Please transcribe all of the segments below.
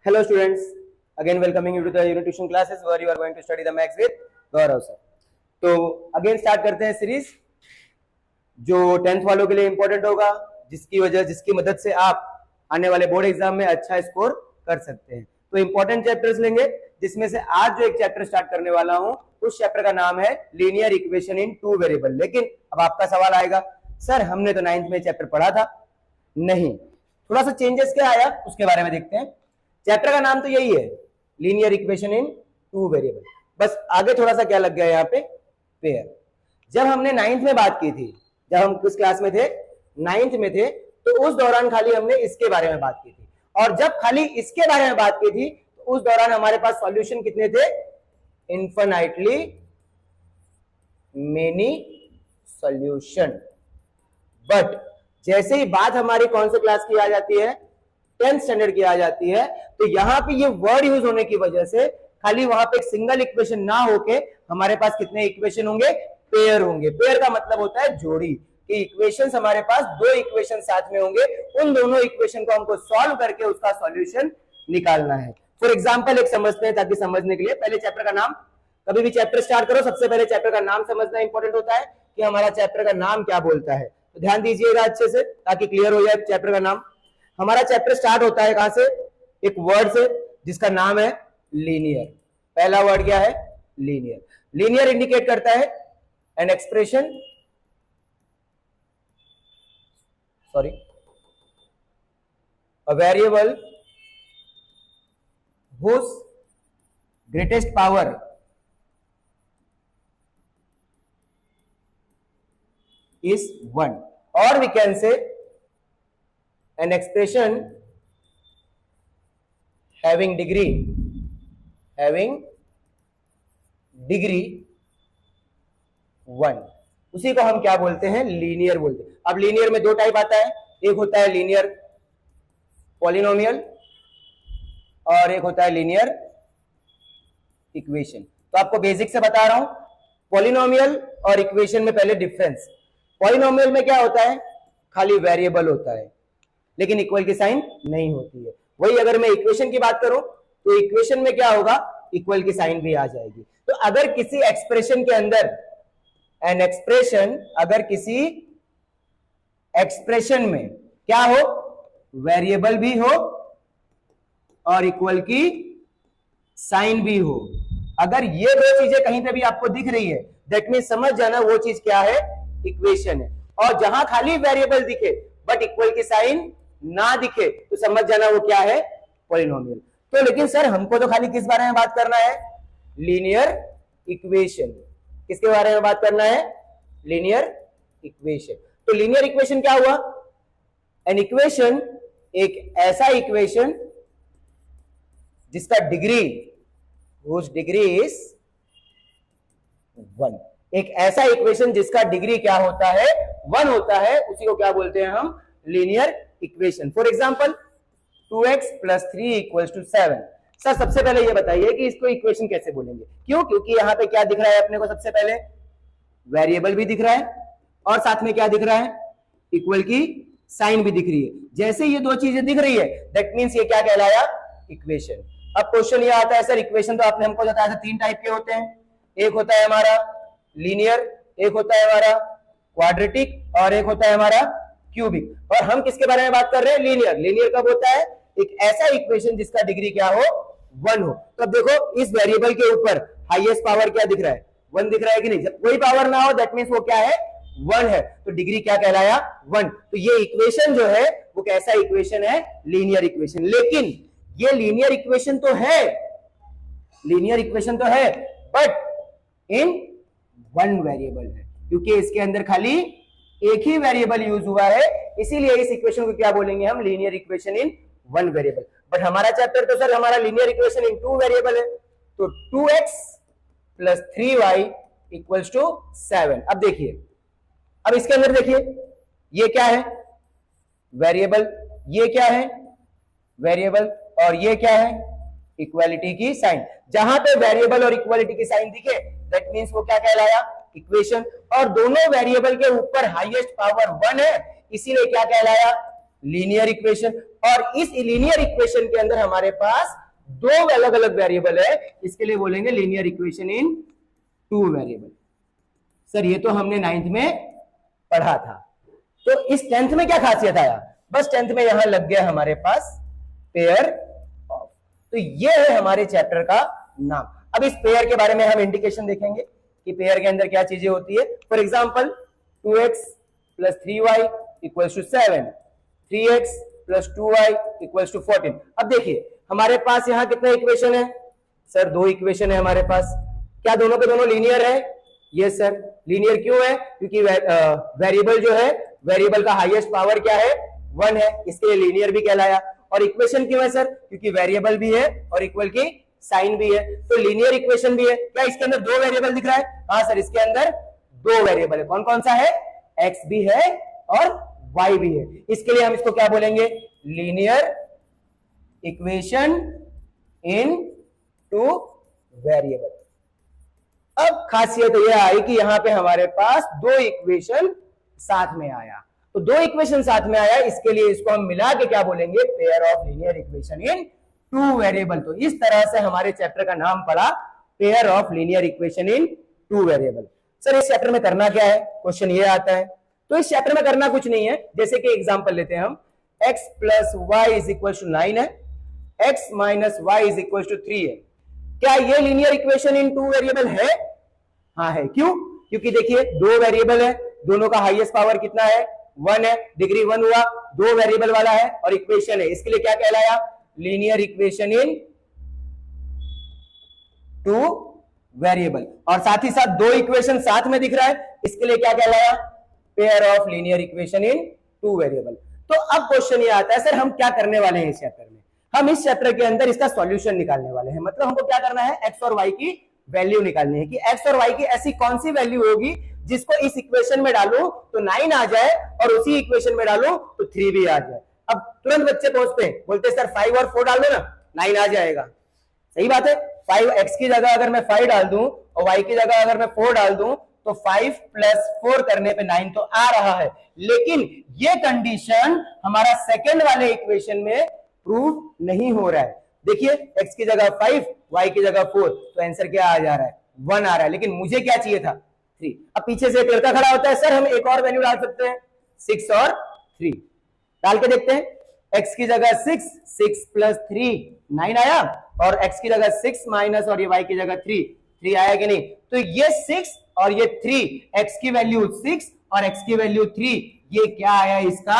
Hello students, again welcoming you to the unit tuition classes where you are going to study the maths with Gaurav sir. तो again start करते हैं series जो 10th वालों के लिए important होगा, जिसकी मदद से आप आने वाले बोर्ड एग्जाम में अच्छा स्कोर कर सकते हैं। तो इंपॉर्टेंट चैप्टर्स लेंगे, जिसमें से आज जो एक चैप्टर स्टार्ट करने वाला हूं उस चैप्टर का नाम है linear equation in two variable. लेकिन अब आपका सवाल आएगा, सर हमने तो 9th में चैप्टर पढ़ा था। नहीं, थोड़ा सा चेंजेस क्या आया उसके बारे में देखते हैं। चैप्टर का नाम तो यही है, linear equation in two variable, बस आगे थोड़ा सा क्या लग गया यहाँ पे, पेयर। जब हमने 9th में बात की थी, जब हम किस क्लास में थे, 9th में थे, तो उस दौरान खाली हमने इसके बारे में बात की थी। और जब खाली इसके बारे में बात की थी तो उस दौरान हमारे पास सॉल्यूशन कितने थे, इन्फिनिटली मेनी सॉल्यूशन। बट जैसे ही बात हमारी कौन से क्लास की आ जाती है, 10th स्टैंडर्ड की आ जाती है, तो यहां पे ये वर्ड यूज होने की वजह से खाली वहां पे एक सिंगल इक्वेशन ना होके हमारे पास कितने इक्वेशन होंगे, पेयर होंगे। पेयर का मतलब होता है जोड़ी, कि इक्वेशंस हमारे पास दो इक्वेशन साथ में होंगे, उन दोनों इक्वेशन को हमको सॉल्व करके उसका सॉल्यूशन निकालना है। फॉर एग्जांपल एक समझते हैं, ताकि समझने के लिए पहले चैप्टर का नाम, कभी भी चैप्टर स्टार्ट करो सबसे पहले चैप्टर का नाम समझना इंपॉर्टेंट होता है कि हमारा चैप्टर का नाम क्या बोलता है। तो ध्यान दीजिएगा अच्छे से ताकि क्लियर हो जाए चैप्टर का नाम। हमारा चैप्टर स्टार्ट होता है कहां से, एक वर्ड से जिसका नाम है लीनियर। पहला वर्ड क्या है, लीनियर। लीनियर इंडिकेट करता है an expression, sorry, a variable whose greatest power is 1, or we can say an expression having degree 1, उसी को हम क्या बोलते हैं, लीनियर बोलते हैं। अब लीनियर में दो टाइप आता है, एक होता है लीनियर पॉलिनोमियल और एक होता है लीनियर इक्वेशन। तो आपको बेसिक से बता रहा हूं, पॉलिनोमियल और इक्वेशन में पहले डिफरेंस। पॉलिनोमियल में क्या होता है, खाली वेरिएबल होता है लेकिन इक्वल की साइन नहीं होती है। वही अगर मैं इक्वेशन की बात करूं तो इक्वेशन में क्या होगा, इक्वल की साइन भी आ जाएगी। तो अगर किसी एक्सप्रेशन के अंदर एन एक्सप्रेशन, अगर किसी एक्सप्रेशन में क्या हो, वेरिएबल भी हो और इक्वल की साइन भी हो, अगर ये दो चीजें कहीं पे भी आपको दिख रही है, दैट मीन समझ जाना वो चीज क्या है, इक्वेशन है। और जहां खाली वेरिएबल दिखे बट इक्वल की साइन ना दिखे तो समझ जाना वो क्या है, पॉलिनोमियल। तो लेकिन सर हमको तो खाली किस बारे में बात करना है, लीनियर इक्वेशन। किसके बारे में बात करना है, लीनियर इक्वेशन। तो लीनियर इक्वेशन क्या हुआ, एन इक्वेशन, एक ऐसा इक्वेशन जिसका डिग्री, whose degree is 1, एक ऐसा इक्वेशन जिसका डिग्री क्या होता है, 1 होता है, उसी को क्या बोलते हैं हम, linear equation. For example 2x + 3 = 7। Sir सबसे पहले ये बताइए कि इसको इक्वेशन कैसे बोलेंगे, क्यों, क्योंकि यहां पे क्या दिख रहा है अपने को, सबसे पहले वेरिएबल भी दिख रहा है और साथ में क्या दिख रहा है, इक्वल की साइन भी दिख रही है। जैसे ये दो चीजें दिख रही है दैट मींस ये क्या कहलाया, इक्वेशन। अब क्वेश्चन ये आता है, सर इक्वेशन तो आपने हमको बताया था 3 टाइप के होते हैं, एक होता है हमारा लीनियर, एक होता है हमारा क्वाड्रेटिक और एक होता है हमारा क्यूबिक। और हम किसके बारे में बात कर रहे हैं, लीनियर। लीनियर कब होता है, एक ऐसा इक्वेशन जिसका डिग्री क्या हो, 1 हो। तो अब देखो इस वेरिएबल के ऊपर हाईएस्ट पावर क्या दिख रहा है, 1 दिख रहा है कि नहीं। जब कोई पावर ना हो दैट मींस वो क्या है, 1 है, तो डिग्री क्या कहलाया, 1। तो ये इक्वेशन जो है वो कैसा इक्वेशन है, लीनियर इक्वेशन। लेकिन ये लीनियर इक्वेशन तो है, लीनियर इक्वेशन तो है, बट इन 1 वेरिएबल है, क्योंकि इसके अंदर खाली एक ही वेरिएबल यूज हुआ है, इसीलिए इस इक्वेशन को क्या बोलेंगे हम, linear equation in 1 variable. But हमारा चैप्टर तो सर हमारा लीनियर इक्वेशन इन 2 वेरिएबल है, तो 2x + 3y = 7। अब देखिए, अब इसके अंदर देखिए ये क्या है, वेरिएबल, ये क्या है, वेरिएबल, और ये क्या है, इक्वालिटी की साइन। जहां पे वेरिएबल और इक्वालिटी की साइन दिखे दैट मींस वो क्या कहलाया, इक्वेशन। और दोनों वेरिएबल के ऊपर हाईएस्ट पावर 1 है, इसीलिए क्या कहलाया, लीनियर इक्वेशन। और इस लीनियर इक्वेशन के अंदर हमारे पास दो अलग अलग वेरिएबल है, इसके लिए बोलेंगे linear equation in two variable. Sir ये तो हमने 9th में पढ़ा था, तो इस 10th में क्या खासियत आया? बस 10th में यहां लग गया हमारे पास पेयर ऑफ। तो ये है हमारे चैप्टर का नाम। अब इस पेयर के बारे में हम इंडिकेशन देखेंगे कि पेयर के अंदर क्या चीजें होती है। For example 2x plus 3y equals to 7, 3x plus 2y equals to 14। अब देखिए हमारे पास यहां कितना इक्वेशन है? सर दो इक्वेशन है हमारे पास। क्या दोनों के दोनों लीनियर है? Yes sir. लीनियर क्यों है? क्योंकि वेरिएबल जो है, वेरिएबल का हाईएस्ट पावर क्या है? 1 है, इसके लिए लीनियर भी कहलाया। और इक्वेशन क्यों है सर? क्योंकि वेरिएबल भी है और इक्वल की साइन भी है, तो लीनियर इक्वेशन भी है। क्या इसके अंदर दो वेरिएबल दिख रहा है? हाँ सर, इसके अंदर दो वेरिएबल है। कौन कौन सा है? x भी है और y भी है। इसके लिए हम इसको क्या बोलेंगे? Linear equation in two variable. अब खासियत यह आई कि यहां पे हमारे पास दो इक्वेशन साथ में आया, तो दो इक्वेशन साथ में आया, इसके लिए इसको हम मिला के क्या बोलेंगे? Pair of linear equation in two variable. तो इस तरह से हमारे चैप्टर का नाम पड़ा pair of linear equation in two variable. Sir इस चैप्टर में करना क्या है? क्वेश्चन ये आता है। तो इस चैप्टर में करना कुछ नहीं है, जैसे कि एग्जांपल लेते हैं हम, x plus Y is equal to 9 है, x minus Y is equal to 3 है। क्या ये linear equation in two variable है? हाँ है। क्यों? क्योंकि देखिए दो वेरिएबल है, दोनों का हाईएस्ट पावर कितना है? 1 है, डिग्री 1 हुआ, दो वेरिएबल वाला है और इक्वेशन है, इसके लिए क्या कहलाया? Linear equation in two variable. और साथ ही साथ दो इक्वेशन साथ में दिख रहा है, इसके लिए क्या कहलाया? Pair of linear equation in two variable. तो अब क्वेश्चन ये आता है, सर हम क्या करने वाले हैं इस चैप्टर में? हम इस चैप्टर के अंदर इसका सॉल्यूशन निकालने वाले हैं। मतलब हमको क्या करना है? एक्स और वाई की वैल्यू निकालनी है कि एक्स और वाई की ऐसी कौन सी वैल्यू होगी जिसको इस इक्वेशन में डालूं तो 9 आ जाए और उसी इक्वेशन में डालूं तो 3 भी आ जाए। अब तुरंत बच्चे पहुंचते हैं, बोलते हैं सर 5 और 4 डाल दो ना, 9 आ जाएगा। सही बात है। 5x की जगह अगर मैं 5 डाल दूं और y की जगह अगर मैं 4 डाल दूं तो 5 प्लस 4 करने पे 9 तो आ रहा है, लेकिन ये कंडीशन हमारा सेकंड वाले इक्वेशन में प्रूव नहीं हो रहा है। देखिए x की जगह 5, y की जगह 4, तो आंसर क्या आ जा रहा है? 1 आ रहा है, लेकिन मुझे क्या चाहिए था? 3। अब पीछे से एक लड़का खड़ा होता है, सर हम एक और वैल्यू डाल सकते हैं, 6 और 3 डाल के देखते हैं। x की जगह 6, 6 प्लस 3 9 आया, और x की जगह 6 माइनस और ये y की जगह 3 आया कि नहीं? तो ये 6 और ये 3, x की वैल्यू 6 और x की वैल्यू 3, ये क्या आया? इसका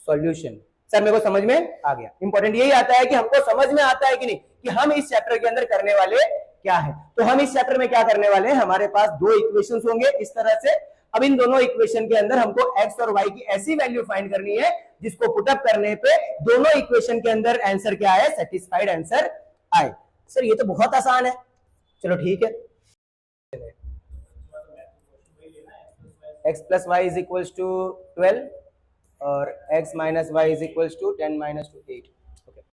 सॉल्यूशन। सर मेरे को समझ में आ गया। इंपॉर्टेंट यही आता है कि हमको समझ में आता है कि नहीं कि हम इस चैप्टर के अंदर करने वाले क्या है। तो हम इस चैप्टर में क्या करने वाले हैं? हमारे पास दो इक्वेशंस होंगे इस तरह से। अब इन दोनों इक्वेशन के अंदर हमको x और y की ऐसी वैल्यू फाइंड करनी है जिसको पुटअप करने पे दोनों इक्वेशन के अंदर आंसर क्या आए? सेटिस्फाइड आंसर आए। सर ये तो बहुत आसान है। चलो ठीक है, x plus Y is equal to 12 और x minus Y is equal to 10 minus to 8।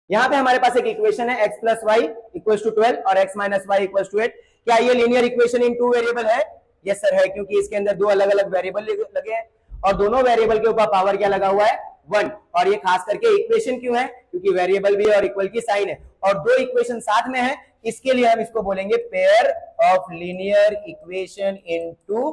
यहाँ पे हमारे पास एक इक्वेशन है x plus Y equal to 12 और x minus Y equal to 8। क्या ये linear equation in two variable है? यस सर है, क्योंकि इसके अंदर दो अलग अलग वेरिएबल लगे हैं और दोनों वेरिएबल के ऊपर पावर क्या लगा हुआ है? 1। और ये खास करके इक्वेशन क्यों है? क्योंकि वेरिएबल भी है और इक्वल की साइन है और दो इक्वेशन साथ में है, इसके लिए हम इसको बोलेंगे pair of linear equation in two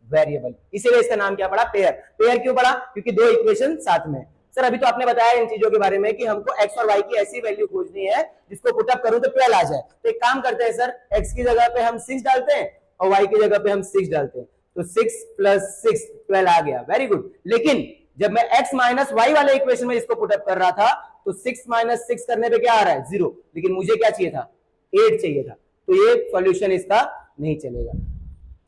variable. इसीलिए इसका नाम क्या पड़ा? पेयर। पेयर क्यों पड़ा? क्योंकि दो इक्वेशन साथ में। सर अभी तो आपने बताया इन चीजों के बारे में कि हमको x और y की ऐसी वैल्यू खोजनी है जिसको पुटअप करूं तो 12 आ जाए। तो एक काम करते हैं सर, x की जगह पे हम 6 डालते हैं और y की जगह पे हम 6 डालते हैं, तो 6 प्लस 6 12 आ गया। Very good. लेकिन जब मैं x माइनस वाई वाले इक्वेशन में इसको पुटअप कर रहा था तो 6 माइनस 6 करने पे क्या आ रहा है? 0। लेकिन मुझे क्या चाहिए था? 8 चाहिए था, तो ये सॉल्यूशन इसका नहीं चलेगा।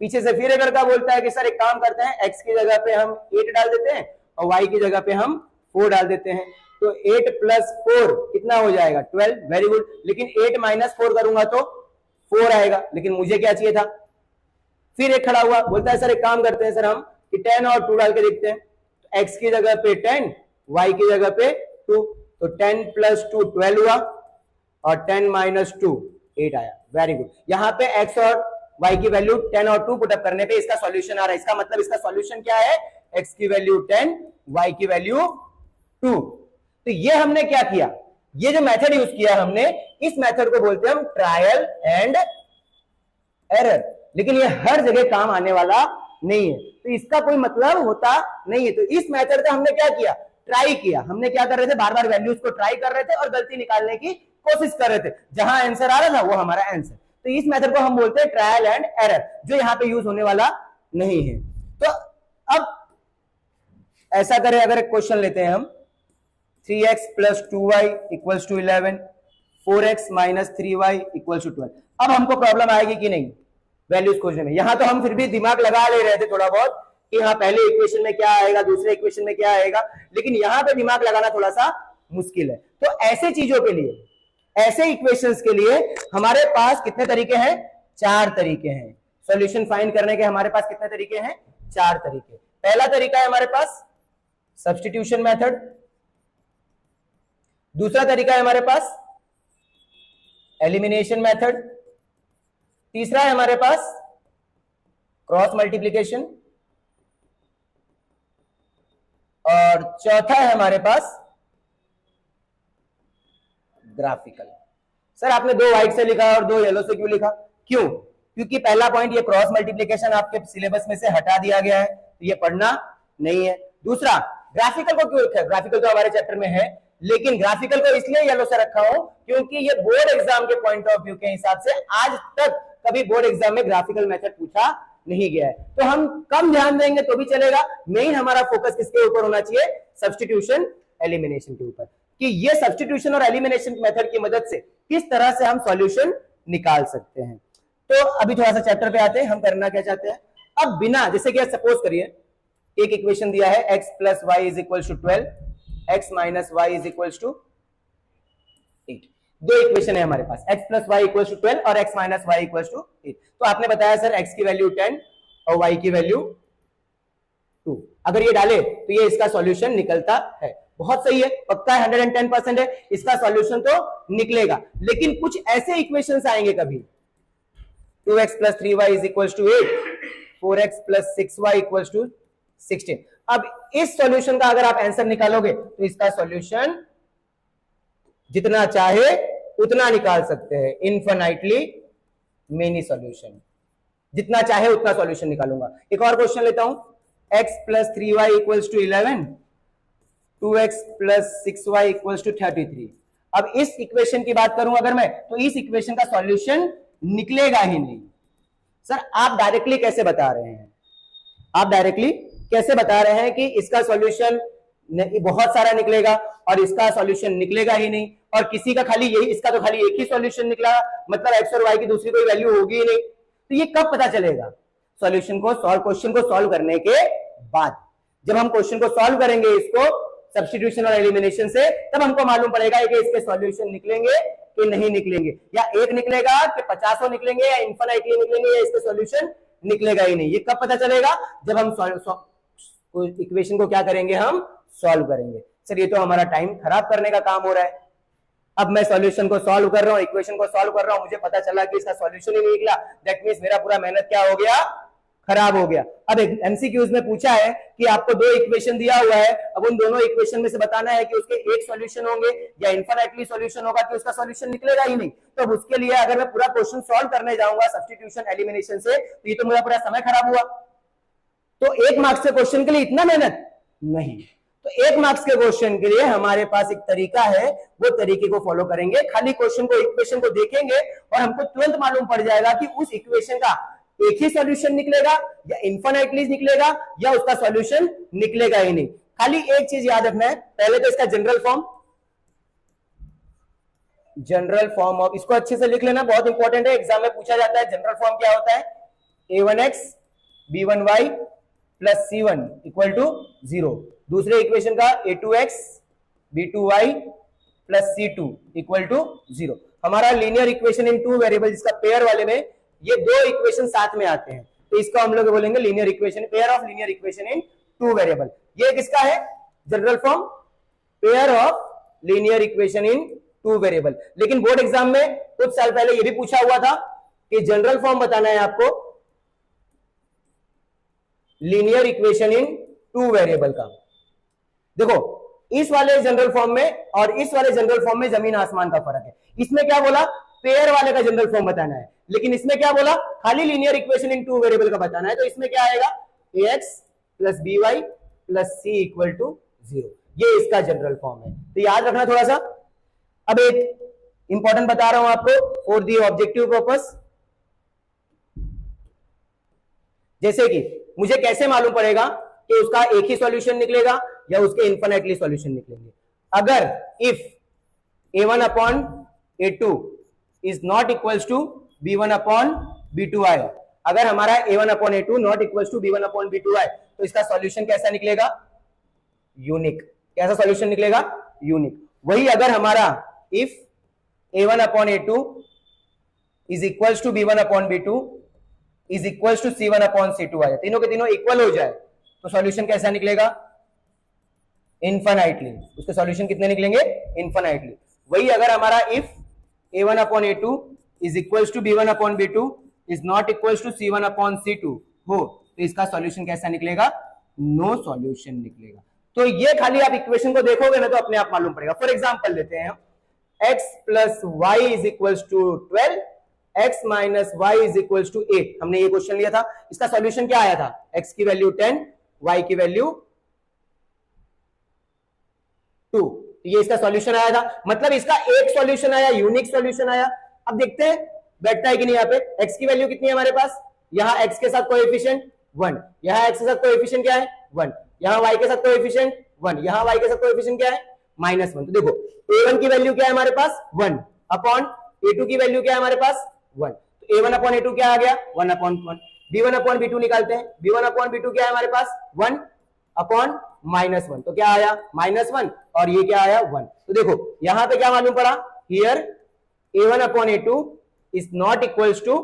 पीछे से फिर एक लड़का बोलता है कि सर एक काम करते हैं, x की जगह पे हम 8 डाल देते हैं और y की जगह पे हम 4 डाल देते हैं, तो 8 प्लस 4 कितना हो जाएगा? 12। Very good. लेकिन 8 माइनस 4 करूंगा तो 4 आएगा, लेकिन मुझे क्या चाहिए था? फिर एक खड़ा हुआ बोलता है सर एक काम करते हैं सर हम कि 10 और 2 डाल के देखते हैं, तो x की जगह पे 10, y की जगह पे 2, तो 10 प्लस 2 12 हुआ और 10 माइनस 2 8 आया। Very good. यहाँ पे x और y की वैल्यू 10 और 2 पुटअप करने पे इसका सॉल्यूशन आ रहा है। इसका मतलब इसका सॉल्यूशन क्या है? x की वैल्यू 10, y की वैल्यू 2। तो ये हमने क्या किया, ये जो मेथड यूज किया हमने, इस मेथड को बोलते हैं हम ट्रायल एंड एरर। लेकिन ये हर जगह काम आने वाला नहीं है, तो इसका कोई मतलब होता नहीं है। तो इस मेथड का हमने क्या किया, ट्राई किया। हमने क्या कर रहे थे, बार बार वैल्यूज को ट्राई कर रहे थे और गलती निकालने की कोशिश कर रहे थे। जहां आंसर आ रहा था वो हमारा आंसर। तो इस मेथड को हम बोलते हैं ट्रायल एंड एरर, जो यहां पे यूज होने वाला नहीं है। तो अब ऐसा करें, अगर एक क्वेश्चन लेते हैं हम, 3x plus 2y equals to 11, 4x minus 3y equals to 12। अब हमको प्रॉब्लम आएगी कि नहीं वैल्यूज खोजने में। यहां तो हम फिर भी दिमाग लगा ले रहे थे थोड़ा बहुत कि हाँ पहले इक्वेशन में क्या आएगा, दूसरे इक्वेशन में क्या आएगा, लेकिन यहां पे दिमाग लगाना थोड़ा सा मुश्किल है। तो ऐसे चीजों के लिए, ऐसे इक्वेशंस के लिए हमारे पास कितने तरीके हैं, 4 तरीके हैं। सॉल्यूशन फाइंड करने के हमारे पास कितने तरीके हैं, 4 तरीके। पहला तरीका है हमारे पास सब्स्टिट्यूशन मेथड, दूसरा तरीका है हमारे पास एलिमिनेशन मेथड, तीसरा है हमारे पास क्रॉस मल्टीप्लिकेशन, और चौथा है हमारे पास ग्राफिकल। सर आपने 2 व्हाइट से लिखा और 2 येलो से क्यों लिखा? क्यों? क्योंकि पहला पॉइंट ये क्रॉस मल्टीप्लिकेशन आपके सिलेबस में से हटा दिया गया है, तो ये पढ़ना नहीं है। दूसरा, ग्राफिकल को क्यों रखा है? ग्राफिकल तो हमारे चैप्टर में है, लेकिन ग्राफिकल को इसलिए येलो से रखा हूं क्योंकि ये बोर्ड एग्जाम के पॉइंट ऑफ व्यू के हिसाब से आज तक कभी बोर्ड एग्जाम में ग्राफिकल मेथड पूछा नहीं गया है। तो हम कम ध्यान देंगे तो भी चलेगा, मेन हमारा फोकस किसके ऊपर होना चाहिए, सब्स्टिट्यूशन एलिमिनेशन के ऊपर, कि ये सब्स्टिट्यूशन और एलिमिनेशन मेथड की मदद से किस तरह से हम सॉल्यूशन निकाल सकते हैं। तो अभी थोड़ा सा चैप्टर पे आते हैं, हम करना क्या चाहते हैं। अब बिना, जैसे कि सपोज करिए एक इक्वेशन दिया है x plus Y is equal to 12, x minus Y is equal to 8। 2 equation है हमारे पास, x plus Y equal to 12 और x minus Y equal to 8। तो आपने बताया सर x की वैल्यू 10 और y की वैल्यू 2, अगर ये डाले तो ये इसका सॉल्यूशन निकलता है। बहुत सही है, पक्का है, 110% है, इसका सॉल्यूशन तो निकलेगा। लेकिन कुछ ऐसे इक्वेशंस आएंगे कभी, 2x plus 3y is equal to 8, 4x plus 6y equal to 16। अब इस सॉल्यूशन का अगर आप आंसर निकालोगे तो इसका सॉल्यूशन जितना चाहे उतना निकाल सकते हैं, इनफिनिटली मेनी सॉल्यूशन, जितना चाहे उतना सॉल्यूशन निकालूंगा। एक और क्वेश्चन लेता हूं, x plus 3y equals to 11, 2x plus 6y equals to 33। अब इस इक्वेशन की बात करूं अगर मैं, तो इस इक्वेशन का सॉल्यूशन निकलेगा ही नहीं। सर आप डायरेक्टली कैसे बता रहे हैं, आप डायरेक्टली कैसे बता रहे हैं कि इसका सॉल्यूशन बहुत सारा निकलेगा और इसका सॉल्यूशन निकलेगा ही नहीं, और किसी का खाली यही, इसका तो खाली एक ही सॉल्यूशन निकला, मतलब x और y की दूसरी कोई वैल्यू होगी ही नहीं। तो ये कब पता चलेगा? सॉल्यूशन को सॉल्व, क्वेश्चन को सॉल्व करने के बाद। जब हम क्वेश्चन को सॉल्व करेंगे इसको सब्स्टिट्यूशन और एलिमिनेशन से, तब हमको मालूम पड़ेगा कि इसके सॉल्यूशन निकलेंगे कि नहीं निकलेंगे, या एक निकलेगा कि 50 निकलेंगे, या इनफिनिटली निकलेंगे, या इसके सॉल्यूशन निकलेगा ही नहीं। ये कब पता चलेगा? जब हम इक्वेशन को क्या करेंगे, हम सॉल्व करेंगे। सर ये तो हमारा टाइम खराब करने का काम हो रहा है। अब मैं सॉल्यूशन को सॉल्व कर रहा हूं, इक्वेशन को सॉल्व कर रहा हूं, मुझे पता चला कि इसका सॉल्यूशन ही नहीं निकला, दैट मींस मेरा पूरा मेहनत क्या हो गया, खराब हो गया। अब एमसीक्यूज में पूछा है कि आपको 2 इक्वेशन दिया हुआ है, अब उन दोनों इक्वेशन में से बताना है कि उसके एक सॉल्यूशन होंगे या इनफिनिटली सॉल्यूशन होगा कि उसका सॉल्यूशन निकलेगा ही नहीं। तो अब उसके लिए अगर मैं पूरा क्वेश्चन सॉल्व करने जाऊंगा सब्स्टिट्यूशन एलिमिनेशन से, तो ये तो मेरा पूरा समय खराब हुआ। तो 1 मार्क्स के क्वेश्चन के लिए इतना मेहनत नहीं। तो 1 मार्क्स के क्वेश्चन के लिए हमारे पास एक तरीका है, वो तरीके को फॉलो करेंगे। खाली क्वेश्चन को, इक्वेशन को देखेंगे और हमको तुरंत मालूम पड़ जाएगा कि उस इक्वेशन का एक ही सॉल्यूशन निकलेगा या इनफिनिटली निकलेगा या उसका सॉल्यूशन निकलेगा ही नहीं। खाली एक चीज याद रखना है, पहले तो इसका जनरल फॉर्म ऑफ, इसको अच्छे से लिख लेना, बहुत इंपॉर्टेंट है, एग्जाम में पूछा जाता है। जनरल फॉर्म क्या होता है, a1x b1y plus c1 equal to 0। दूसरे इक्वेशन का a2x b2y plus c2 equal to 0। हमारा लीनियर इक्वेशन इन 2 वेरिएबल, जिसका पेयर वाले में ये 2 इक्वेशन साथ में आते हैं, तो इसको हम लोग बोलेंगे linear equation, pair of linear equation in 2 variable. ये किसका है general form, pair of linear equation in 2 variable. लेकिन बोर्ड एग्जाम में कुछ साल पहले ये भी पूछा हुआ था कि जनरल फॉर्म बताना है आपको लीनियर इक्वेशन इन 2 वेरिएबल का। देखो इस वाले जनरल फॉर्म में और इस वाले जनरल फॉर्म में जमीन आसमान का फर्क है। इसमें क्या बोला, पेयर वाले का जनरल फॉर्म बताना है, लेकिन इसमें क्या बोला, खाली linear equation in two variable का बताना है। तो इसमें क्या आएगा, ax plus by plus c equal to 0, ये इसका जनरल फॉर्म है। तो याद रखना थोड़ा सा। अब एक इंपॉर्टेंट बता रहा हूं आपको फॉर दी ऑब्जेक्टिव पर्पस, जैसे कि मुझे कैसे मालूम पड़ेगा कि उसका एक ही सॉल्यूशन निकलेगा या उसके इन्फिनिटली सॉल्यूशन निकलेंगे। अगर if a1 upon a2 is not equals to b1 upon b2i, अगर हमारा a1 upon a2 not equals to b1 upon b2i, तो इसका सॉल्यूशन कैसा निकलेगा, यूनिक। कैसा सॉल्यूशन निकलेगा, यूनिक। वही अगर हमारा if a1 upon a2 is equals to b1 upon b2 is equals to c1 upon c2 आए, तीनों के तीनों इक्वल हो जाए, तो सॉल्यूशन कैसा निकलेगा, इनफिनिटली। उसके सॉल्यूशन कितने निकलेंगे, इनफिनिटली। वही अगर हमारा if a1 upon a2 is equals to b1 upon b2 is not equals to c1 upon c2 हो, तो इसका सॉल्यूशन कैसा निकलेगा, नो सॉल्यूशन निकलेगा। तो ये खाली आप इक्वेशन को देखोगे ना तो अपने आप मालूम पड़ेगा। फॉर एग्जांपल लेते हैं हम, x plus Y is equals to 12, x minus Y is equals to 8। हमने ये क्वेश्चन लिया था, इसका सॉल्यूशन क्या आया था, x की वैल्यू 10, y की वैल्यू 2। ये इसका सॉल्यूशन आया था, मतलब इसका एक सॉल्यूशन आया, यूनिक सॉल्यूशन आया। अब देखते हैं बैठता है कि नहीं। यहाँ पे x की वैल्यू कितनी है हमारे पास, यहाँ x के साथ कोएफिशिएंट 1, यहाँ x के साथ कोएफिशिएंट क्या है 1, यहाँ y के साथ कोएफिशिएंट 1, यहाँ y के साथ कोएफिशिएंट क्या है -1। तो देखो a1 की वैल्यू क्या है हमारे पास 1 अपॉन a2 की वैल्यू क्या है हमारे पास 1, तो a1 अपॉन a2 क्या आ गया 1 अपॉन 1। b1 अपॉन b2 निकालते हैं, b1 अपॉन b2 क्या है हमारे पास 1 अपॉन -1, तो क्या आया -1 और ये क्या आया 1। तो देखो यहां पे क्या मालूम पड़ा, here a1 upon a2 is not equals to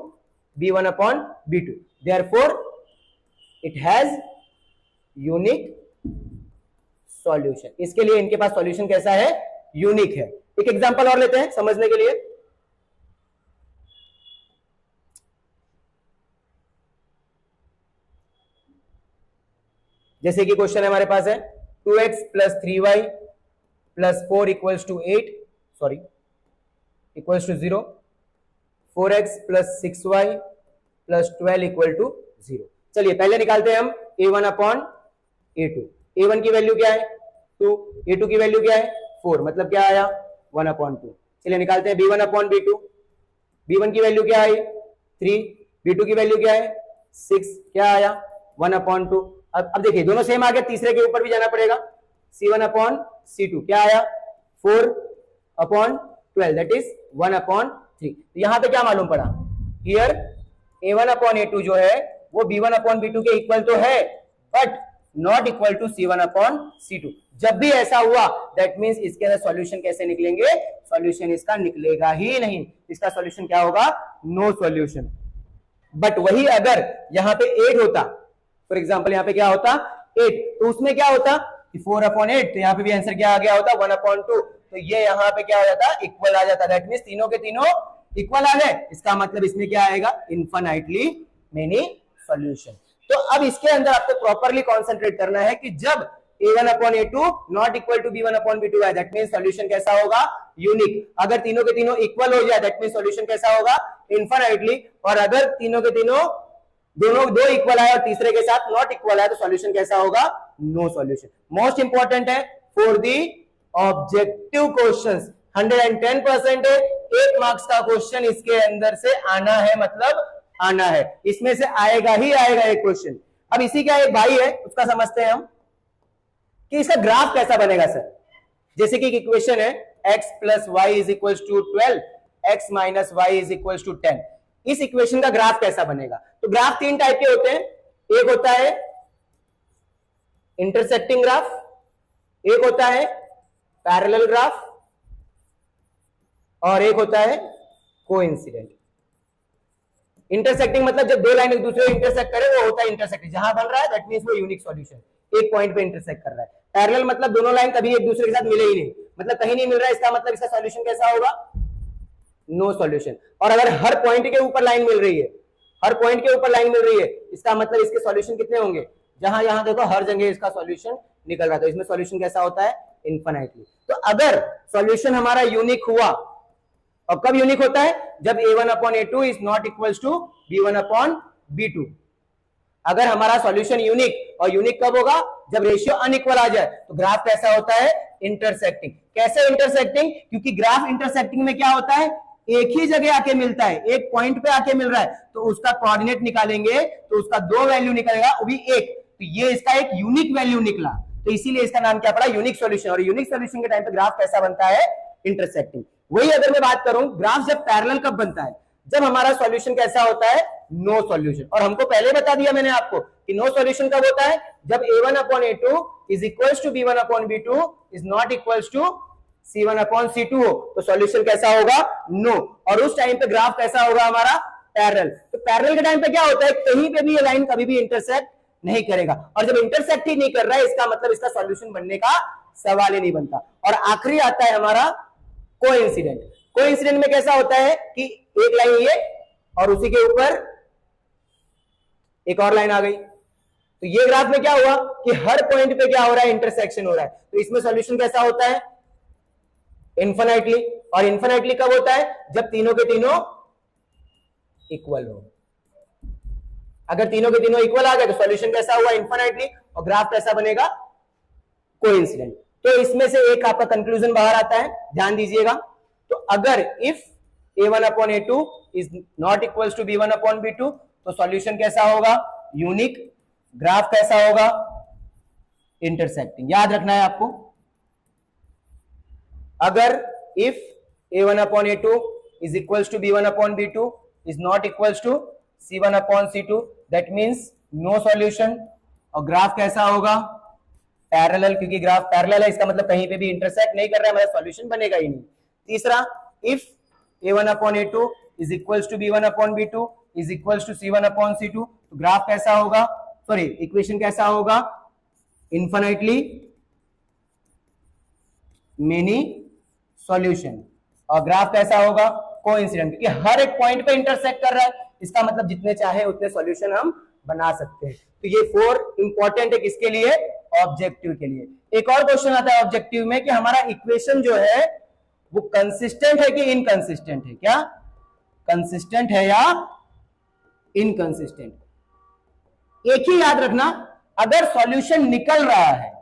b1 upon b2, therefore it has unique solution. इसके लिए इनके पास सॉल्यूशन कैसा है, यूनिक है। एक एग्जांपल और लेते हैं समझने के लिए। जैसे कि क्वेश्चन हमारे पास है 2x plus 3y plus 4 equals to 8 sorry equals to 0, 4x plus 6y plus 12 equal to 0। चलिए पहले निकालते हैं हम a1 अपॉन a2। a1 की वैल्यू क्या है 2, a2 की वैल्यू क्या है 4, मतलब क्या आया 1 अपॉन 2। चलिए निकालते हैं b1 अपॉन b2। b1 की वैल्यू क्या आई 3, b2 की वैल्यू क्या है 6, क्या आया 1 अपॉन 2। अब देखिए दोनों सेम आ गया, तीसरे के ऊपर भी जाना पड़ेगा, c1 अपॉन c2 क्या आया 4 अपॉन 12 दैट इज 1 अपॉन 3। यहां पे क्या मालूम पड़ा, हियर a1 अपॉन a2 जो है वो b1 अपॉन b2 के इक्वल तो है but not equal to c1 upon c2। जब भी ऐसा हुआ दैट मींस इसके अंदर सॉल्यूशन कैसे निकलेंगे, सॉल्यूशन इसका निकलेगा ही नहीं, इसका सॉल्यूशन क्या होगा, नो सॉल्यूशन। बट वही अगर यहां पे 8 होता, फॉर एग्जांपल यहां पे क्या होता 8, तो उसमें क्या होता 4 अपॉन 8, तो यहां पे भी आंसर क्या आ गया होता 1 अपॉन 2, तो ये यहां पे क्या हो जाता इक्वल आ जाता। दैट मींस तीनों के तीनों इक्वल आ गए, इसका मतलब इसमें क्या आएगा इनफिनिटली मेनी सॉल्यूशन। तो अब इसके अंदर आपको प्रॉपरली कॉन्सेंट्रेट करना है कि जब a1 upon a2 not equal to b1 upon b2 है दैट मींस सॉल्यूशन कैसा होगा, यूनिक। अगर तीनों के तीनों इक्वल हो जाए दैट मींस सॉल्यूशन कैसा होगा, इनफिनिटली। और अगर तीनों के तीनों दोनों दो इक्वल आए और तीसरे के साथ नॉट इक्वल है तो सॉल्यूशन कैसा होगा, नो सॉल्यूशन। मोस्ट इंपॉर्टेंट है फॉर दी ऑब्जेक्टिव क्वेश्चंस, 110% है, 1 मार्क्स का क्वेश्चन इसके अंदर से आना है, मतलब आना है, इसमें से आएगा ही आएगा एक क्वेश्चन। अब इसी का एक भाई है उसका समझते हैं हम कि इसका ग्राफ कैसा बनेगा सर। जैसे कि इक्वेशन है x plus Y is equal to 12, x minus Y is equal to 10। इस इक्वेशन का ग्राफ कैसा बनेगा, तो ग्राफ 3 टाइप के होते हैं, एक होता है इंटरसेक्टिंग ग्राफ, एक होता है पैरेलल ग्राफ और एक होता है कोइंसिडेंट। इंटरसेक्टिंग मतलब जब दो लाइन एक दूसरे को इंटरसेक्ट करे वो होता है इंटरसेक्टिंग, जहां बन रहा है दैट मींस वो यूनिक सॉल्यूशन, एक पॉइंट पे इंटरसेक्ट कर रहा है। पैरेलल मतलब दोनों लाइन कभी एक दूसरे के साथ मिले ही नहीं, मतलब कहीं नहीं मिल रहा है, इसका मतलब इसका सॉल्यूशन कैसा होगा, नो सॉल्यूशन। और अगर हर पॉइंट के ऊपर लाइन मिल रही है, हर पॉइंट के ऊपर लाइन मिल रही है, इसका मतलब इसके सॉल्यूशन कितने होंगे, जहां यहां देखो हर जगह इसका सॉल्यूशन निकल रहा है, तो इसमें सॉल्यूशन कैसा होता है, इन्फिनिटली। तो अगर सॉल्यूशन हमारा यूनिक हुआ, और कब यूनिक होता है, जब a1 upon a2 is not equals to b1 upon b2। अगर हमारा सॉल्यूशन यूनिक, और यूनिक कब होगा, जब रेशियो अनइक्वल आ जाए। तो ग्राफ कैसा होता है, इंटरसेक्टिंग। कैसे इंटरसेक्टिंग, क्योंकि ग्राफ इंटरसेक्टिंग में क्या होता है, एक ही जगह आके मिलता है, एक पॉइंट पे आके मिल रहा है, तो उसका कोऑर्डिनेट निकालेंगे तो उसका 2 वैल्यू निकलेगा, वो भी एक। तो ये इसका एक यूनिक वैल्यू निकला, तो इसीलिए इसका नाम क्या पड़ा, यूनिक सॉल्यूशन। और यूनिक सॉल्यूशन के टाइम पे ग्राफ कैसा बनता है, इंटरसेक्टिंग। वही अगर मैं बात करूं, ग्राफ जब पैरेलल कब बनता है, जब हमारा सॉल्यूशन कैसा होता है, नो सॉल्यूशन। और हमको पहले बता दिया मैंने आपको कि नो सॉल्यूशन कब होता है, जब a1 upon a2 is equals to b1 upon b2 is not equals to c1 upon c2 हो, तो सॉल्यूशन कैसा होगा, नो। और उस टाइम पे ग्राफ कैसा होगा हमारा, पैरेलल। तो पैरेलल के टाइम पे क्या होता है, कहीं पे भी ये लाइन कभी भी इंटरसेक्ट नहीं करेगा, और जब इंटरसेक्ट ही नहीं कर रहा है, इसका मतलब इसका सॉल्यूशन बनने का सवाल ही नहीं बनता। और आखिरी आता है हमारा कोइंसिडेंट। कोइंसिडेंट में कैसा होता है कि एक लाइन ये और उसी के ऊपर एक और लाइन आ गई। तो ये ग्राफ में क्या हुआ कि हर पॉइंट पे क्या हो रहा है, इंटरसेक्शन हो रहा है। तो इसमें सॉल्यूशन कैसा होता है, इन्फिनिटली। और इन्फिनिटली कब होता है, जब तीनों के तीनों इक्वल हो। अगर तीनों के तीनों इक्वल आ गए तो सॉल्यूशन कैसा हुआ, इन्फिनिटली। और ग्राफ कैसा बनेगा, कोइंसिडेंट। तो इसमें से एक आपका कंक्लूजन बाहर आता है, ध्यान दीजिएगा। तो अगर if a1 upon a2 is not equals to b1 upon b2, तो सॉल्यूशन कैसा होगा, यूनिक। ग्राफ कैसा होगा, इंटरसेक्टिंग। याद रखना है आपको। अगर if a1 upon a2 is equals to b1 upon b2 is not equals to c1 upon c2, that means no solution. और ग्राफ कैसा होगा, पैरेलल, क्योंकि ग्राफ पैरेलल है, इसका मतलब कहीं पे भी इंटरसेक्ट नहीं कर रहा है, मतलब सॉल्यूशन बनेगा ही नहीं। तीसरा, if a1 upon a2 is equals to b1 upon b2 is equals to c1 upon c2, तो ग्राफ कैसा होगा, सॉरी इक्वेशन कैसा होगा, इन्फिनिटली मेनी सॉल्यूशन। और ग्राफ कैसा होगा, कोइंसिडेंट, क्योंकि हर एक पॉइंट पे इंटरसेक्ट कर रहा है, इसका मतलब जितने चाहे उतने सॉल्यूशन हम बना सकते हैं। तो ये 4 इंपॉर्टेंट है किसके लिए, ऑब्जेक्टिव के लिए। एक और क्वेश्चन आता है ऑब्जेक्टिव में कि हमारा इक्वेशन जो है वो कंसिस्टेंट है कि इनकंसिस्टेंट है, क्या कंसिस्टेंट है या इनकंसिस्टेंट। एक ही याद रखना, अगर सॉल्यूशन निकल रहा है,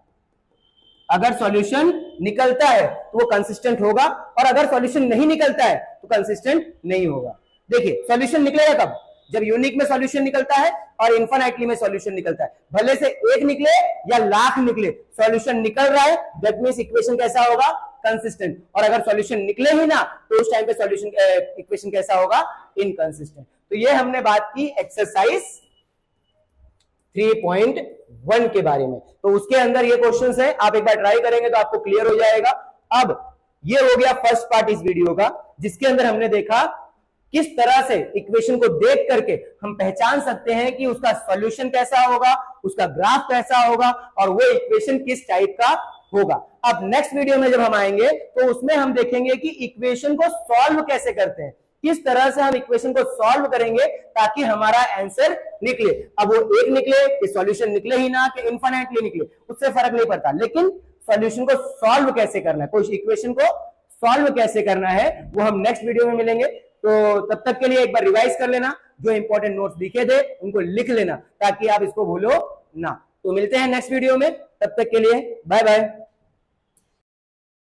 अगर सॉल्यूशन निकलता है तो वो कंसिस्टेंट होगा, और अगर सॉल्यूशन नहीं निकलता है तो कंसिस्टेंट नहीं होगा। देखिए सॉल्यूशन निकलेगा कब, जब यूनिक में सॉल्यूशन निकलता है और इन्फिनिटली में सॉल्यूशन निकलता है। भले से एक निकले या लाख निकले, सॉल्यूशन निकल रहा है, दैट मींस इक्वेशन कैसा होगा, कंसिस्टेंट। और अगर सॉल्यूशन निकले ही ना, तो उस टाइम पे सॉल्यूशन इक्वेशन कैसा होगा, इनकंसिस्टेंट। तो ये हमने बात की एक्सरसाइज 3.1 के बारे में। तो उसके अंदर ये क्वेश्चंस है, आप एक बार ट्राई करेंगे तो आपको क्लियर हो जाएगा। अब ये हो गया फर्स्ट पार्ट इस वीडियो का, जिसके अंदर हमने देखा किस तरह से इक्वेशन को देख करके हम पहचान सकते हैं कि उसका सॉल्यूशन कैसा होगा, उसका ग्राफ कैसा होगा, और वो इक्वेशन किस टाइप का होगा। अब नेक्स्ट वीडियो में जब हम आएंगे तो उसमें हम देखेंगे कि इक्वेशन को सॉल्व कैसे करते हैं, किस तरह से हम इक्वेशन को सॉल्व करेंगे ताकि हमारा आंसर निकले। अब वो एक निकले कि सॉल्यूशन निकले ही ना कि इनफिनिटली निकले, उससे फर्क नहीं पड़ता, लेकिन सॉल्यूशन को सॉल्व कैसे करना है, कोई इक्वेशन को सॉल्व कैसे करना है, वो हम नेक्स्ट वीडियो में मिलेंगे। तो तब तक के लिए एक बार रिवाइज कर लेना, जो इंपॉर्टेंट नोट्स लिखे थे उनको लिख लेना ताकि आप इसको भूलो ना। तो मिलते हैं नेक्स्ट वीडियो में, तब तक के लिए बाय बाय।